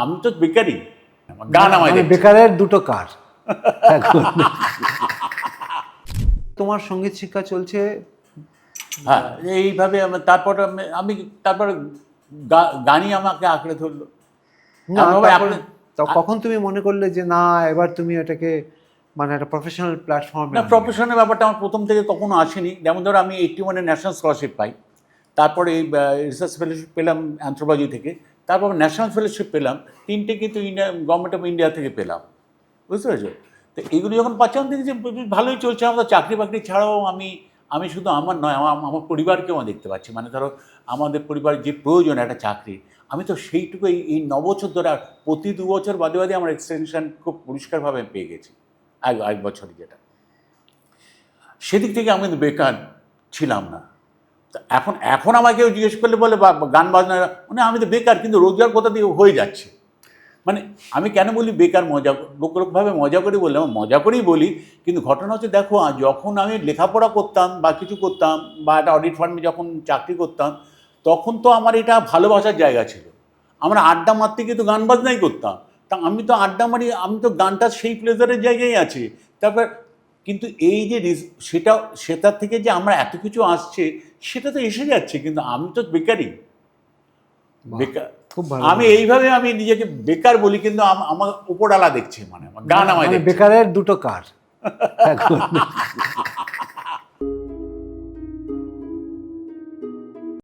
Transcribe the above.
আমি তো বেকারই, গান আমায় দেখছে। বেকারের দুটো কার এখন তোমার সঙ্গীত শিক্ষা চলছে। হ্যাঁ, এইভাবে আমি তারপরে গানই আমাকে আঁকড়ে ধরলো। না, এমনভাবে তারপরে কখন তুমি মনে করলে যে না এবার তুমি এটাকে মানে একটা প্রফেশনাল প্ল্যাটফর্মে না, প্রফেশনের ব্যাপারটা আমার প্রথম থেকে কখনো আসেনি। যেমন ধরো আমি 81-এ ন্যাশনাল স্কলারশিপ পাই, তারপরে রিসার্চ ফেলোশিপ পেলাম অ্যানথ্রোপোলজি থেকে, তারপর ন্যাশনাল ফেলোশিপ পেলাম, তিনটে কিন্তু গভর্নমেন্ট অফ ইন্ডিয়া থেকে পেলাম, বুঝতে পেরেছো? তো এগুলো যখন পাচ্ছিলাম দেখি যে বেশ ভালোই চলছে। আমাদের চাকরি বাকরি ছাড়াও আমি শুধু আমার নয়, আমার পরিবারকেও আমি দেখতে পাচ্ছি। মানে ধরো আমাদের পরিবারের যে প্রয়োজন একটা চাকরি, আমি তো সেইটুকু এই 9 বছর ধরে, আর প্রতি 2 বছর বাদে বাদে আমার এক্সটেনশন খুব পরিষ্কারভাবে আমি পেয়ে গেছি, এক বছরই যেটা। সেদিক থেকে আমি কিন্তু বেকার ছিলাম না। তা এখন আমাকে কেউ জিজ্ঞেস করলে বলে গান বাজনা, মানে আমি তো বেকার, কিন্তু রোজগার কোথা দিয়ে হয়ে যাচ্ছে। মানে আমি কেন বলি বেকার, লোকভাবে মজা করে বললাম, মজা করেই বলি, কিন্তু ঘটনা হচ্ছে দেখো, যখন আমি লেখাপড়া করতাম বা কিছু করতাম বা একটা অডিট ফার্মে যখন চাকরি করতাম, তখন তো আমার এটা ভালোবাসার জায়গা ছিল। আমরা আড্ডা মারতে গিয়ে তো গান বাজনাই করতাম। তা আমি তো আড্ডা মারি, আমি তো গানটা সেই প্লেজারের জায়গায় আছে। তারপর কিন্তু এই যে সেটার থেকে যে আমরা এত কিছু আসছে, সেটা তো এসে যাচ্ছে, কিন্তু আমি তো বেকারই। বেকার, খুব ভালো। আমি এইভাবে আমি নিজেকে বেকার বলি, কিন্তু আমার উপরওয়ালা দেখছে, মানে আমার গান আমায় দেখছে। বেকারের দুটো কার এখন